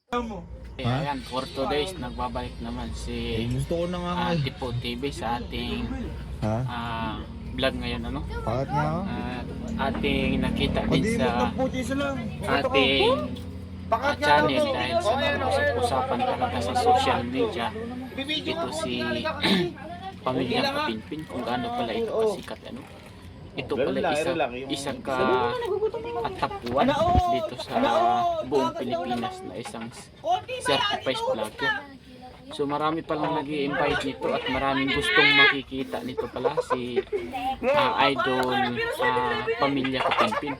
Ayan, for 2 days nagbabalik naman si Gusto ko na nga Tipo TV sa ating vlog ngayon, ano? Bakit nga ako? Ating nakita din Hindi, sa magtamputi lang. ating channel dahil sa usap-usapan talaga sa social media. Ito si Pamilya Kapinpin, kung gaano pala ito kasikat, ano? Ito pala isa ka atapuan dito sa buong Pilipinas na isang certified vlogger. So marami palang nag-i-invite nito at maraming gustong makikita nito pala si Idol Pamilya Kapinpin.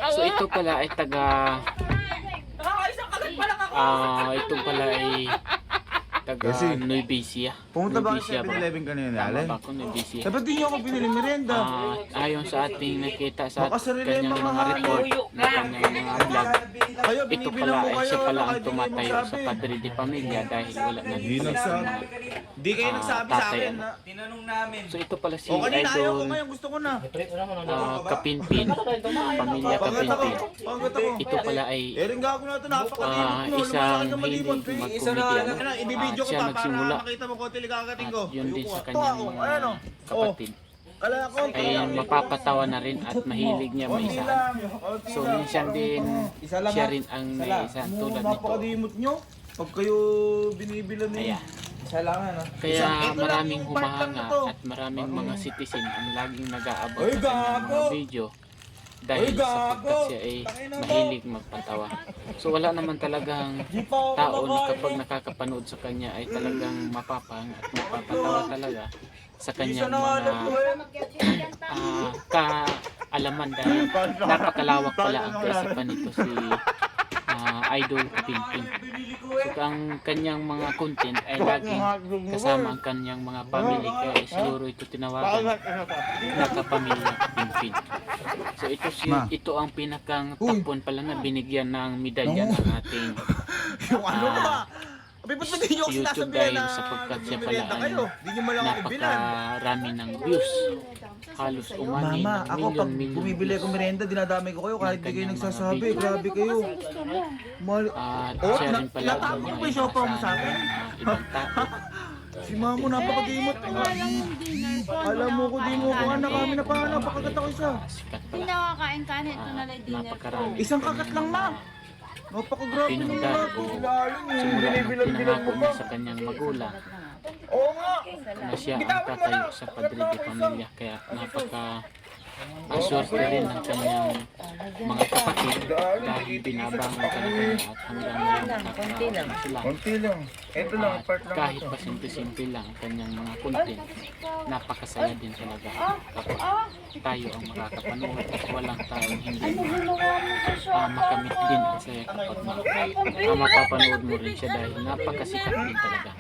So ito pala ay ito pala ay taga Nueva Ecija. Pumunta ba Nueva Ecija kayo sa 7-Eleven kanina, Allen? Tama ba ako, Nueva Ecija? Dapat din niyo ako binili merienda. Ayon sa ating nakita sa Makasarili kanyang yung mga mga report na kanyang mga vlog, Kayo, ito binibilang pala ko ay kayo. siya pala ang Kahit di kayo tumatayo sa magsabi. Padre de Pamilya dahil wala na Hindi dito nagsabi. sa Di kayo nagsabi sa tatay, akin ano. na. Tinanong namin. So ito pala si O kanina ayaw ko Idol ngayon, gusto ko na. Kapinpin, Pamilya Pangat ako. Kapinpin. Pangat ako. Ito pala ay Ering gago na ito, napakalimot mo. isang Lumalaki ka malimot, hilig eh. mag-comedy, ano. Ibibidyo ko Siya pa para nagsimula makita mo konti ligakating ko. at yun din sa Ito kanyang ako, mga ayan o. kapatid. Kala ko. Ay mapapatawa na rin at mahilig niya maisahan. So minsan din siya rin ang may isang tulad nito. Napakalimot nyo. Pag kayo binibilan ni. Ayan. Isa lang ano. Kaya maraming humahanga at maraming mga citizen ang laging nag-aabot Ay, sa kanyang mga gago! video dahil sapagkat siya ay mahilig magpatawa. So wala naman talagang tao na kapag nakakapanood sa kanya ay talagang mapapahanga at mapapatawa talaga sa kanyang mga kaalaman dahil napakalawak pala ang kaisipan nito si Idol Kapinpin. So ang kanyang mga content ay laging kasama ang kanyang mga family kaya siguro ito tinawagan na Kapamilya Kapinpin. So ito ang pinakang tapon pala na binigyan ng medalya ng ating Yung ano ba? Abi, ba't hindi nyo ako YouTube sinasabihan dahil na sapagkat siya pala bumibenta ay kayo? Hindi nyo malang ako bilan. napakarami ng views. Halos umani Mama, ng ako pag milyon bumibili ako merienda, dinadamay ko kayo kahit di kayo nagsasabi. Grabe kayo. At Oh, siya rin pala ang natapon ba yung siopaw mo sa akin? ibang tao. Si mamo napakadimot. Alam mo ko, di mo ko anak kami na paano. Napakagat ako isa. Sikat Hindi pala. nakakain kanin, ito na lang dinner. Napakarami. Isang kagat lang ma. Napakagrabe ng Pinundan mga o ilalim yung simula ng binibilan-bilan mo pinangako pa. niya sa kanyang magulang Oo nga. na siya ang tatayo sa Padre de Pamilya kaya aswerte rin ng kanyang mga kapatid dahil binabangon talaga at hanggang ngayon nakakaraos sila. Konti lang. Ito lang, At part lang. kahit pa simple-simple lang ang kanyang mga content, napakasaya din talaga kapag tayo ang makakapanood at walang taong hindi makamit din ang saya kapag mapapanood mo rin siya dahil napakasikat din talaga.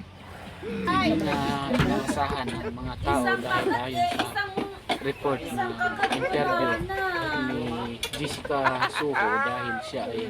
Hindi na inaasahan ng mga tao dahil ayon sa report na interview ni Jessica Soho dahil siya ay